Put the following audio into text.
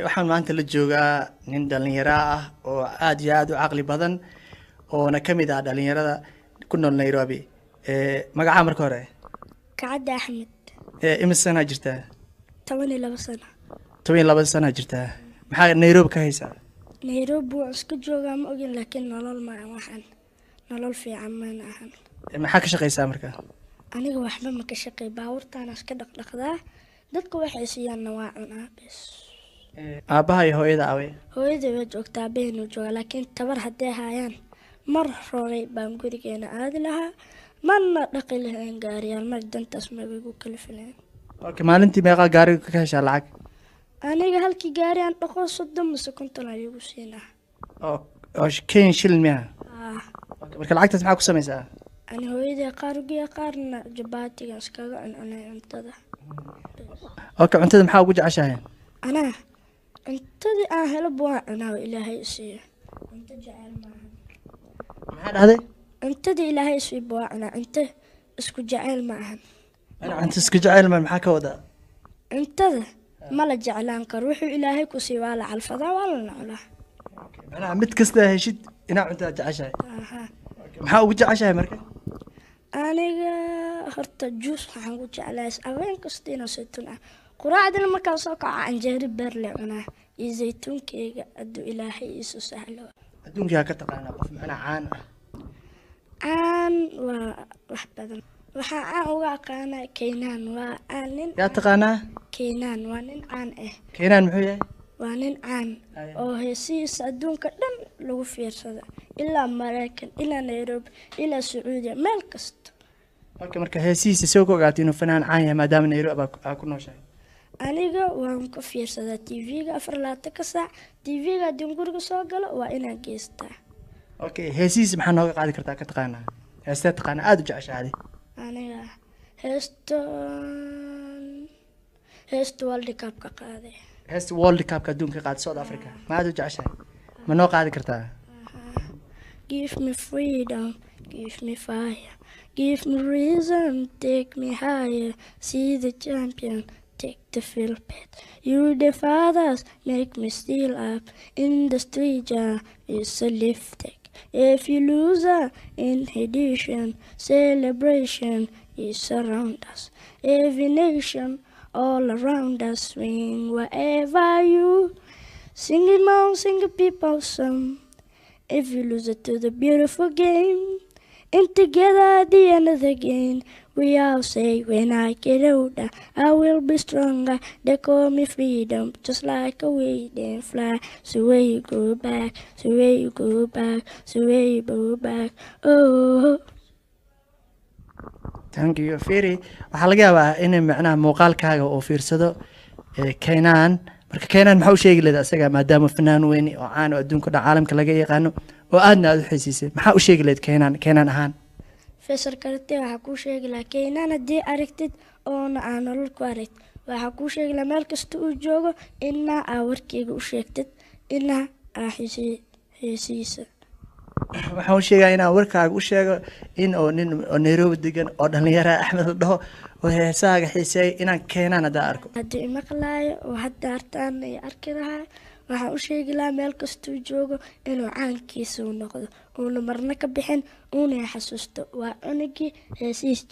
waxaan maanta la joogaa nin dhalinyaro ah oo aad iyo aad u caqli badan oona ka mid ah dhalinyarada ku nool Nairobi. Magaca marka hore Kacad Axmed imis sana jirtaa? 12 sano. 12 sana jirtaa. Maxaa Nairobi ka haysaa? Nairobi waan iska joogaa ma ogin laakiin nolol ma waxaan nolol fiican ma ahan. Maxaa ka shaqeysaa marka? Aniga waxba ma ka shaqeey baawartaan iska dhaqdhaqdaa dadku waxay siiyaan waa cunaa bas. Aabaha iyo hooyada away? Hooyada way joogtaa been u jooga laakiin tabar hadday hayaan mar hore baan gurigeena aadi lahaa mana dhaqi lahayn gaariyaal ma dantaas ma igu kala filaan. Okay, maalintii meeqa gaariga ka heshaa lacag? Aniga halkii gaari aan dhaqo 30 mise 50 ayuu igu siinaa. oo Kenya shilin miya? Okay, marka lacagtaas maxaa ku samaysaa? Ani hooyada qaargiya qaarna jabaatiga iskaga cunay cuntada. Okay, cuntada maxaa ugu jeceshahay? Ana cuntada aan helo buu cunaa Ilaahay siiyo. Cunto jecel ma aha. Maxaa dhahday? Cuntada Ilaahay siiyo buu cunaa cunto isku jecel ma aha. Cunto isku jecel ma maxaa ka wadaa? Cuntada ma la jeclaan karo wuxuu Ilaahay ku siiyo waa la calfadaa waa la naclaa. Ana mid kasta heshid inaa cuntada jeceshahay. Maxaa ugu jeceshahay marka? Aniga horta juice waxaan ku jeclahay aween kasta inuu saytuun ah. Quraacdana markaan soo kaco canjeero beer le cunaa iyo saytuunkeyga aduu Ilaahay isu sahlo. Adduunka ka taqaanaa qof macna caan ah. Caan waa wax badan. Waxaan aan uga aqaanaa Keenan waa nin. Yaa taqaanaa? Keenan waa nin caan ah. Keenan muxuu yahay? Waa nin caan oo heesiisa adduunka dhan lagu fiirsado ilaa Mareykan ilaa Nairobi ilaa Sacuudiya meel kasta. Okay, marka heesiisa soo ku ogaatay inuu fanaan caan yahay maadaama Nairobi aad ku nooshahay. Aniga waan ku fiirsadaa TV-ga 24 saac TV-ga hadii guriga soo galo waa inaan geystaa. Okay, heesiisa maxaa nooga qaadi kartaa ka taqaanaa? Heesta taqaanaa aad u jeceshahay? Aniga heesta World Cup ka qaaday. Heesta World Cup ka adduunka qaad South Africa. Ma aad u jeceshahay? Ma noo qaadi kartaa? Give me freedom, give me fire, give me reason, take me higher, see the champion, take the field bet. You the fathers, make me steal up in the street, it's a lifting. If you lose inhibition, celebration is around us. Every nation, all around us, swing wherever you sing it now, sing the people's song. If you lose it to the beautiful game, and together at the end of the game, we all say, when I get older, I will be stronger. They call me freedom, just like a waiting fly. So where you go back, so where you go back, so where you go back, oh. Thank you, Firi. Waxaa laga yaabaa in macnaha muuqaalkaaga oo fiirsado Keenan. Marka Keenan maxaa u sheegi leedahay asaga maadaama fanaan weyn oo caan oo adduunka caalamka laga yaqaano oo aadna aad u xiisisay. Maxaa u sheegi leedahay Keenan ahaan? Faisal Karate waxa ku sheegi lahaa Keenan hadii aragtid oo aan nolol ku aragtid waxa ku sheegi lahaa meel kasta uu joogo inaa warkeyga u sheegtid inaa heesiisa. Waxaan u sheegaa inaan warkaaga u sheego in oo nin oo Nairobi degan oo dhalinyaro Axmed la dhaho oo heesaaga xiisay inaan Keenan hada arko. Hadii maqlaayo oo hadda artaan ay arki lahaa waxaan u sheegi lahaa meel kasta uu joogo inuu caankiisa u noqdo oo marna ka bixin oo xasuusto waa cunugii heesiisa.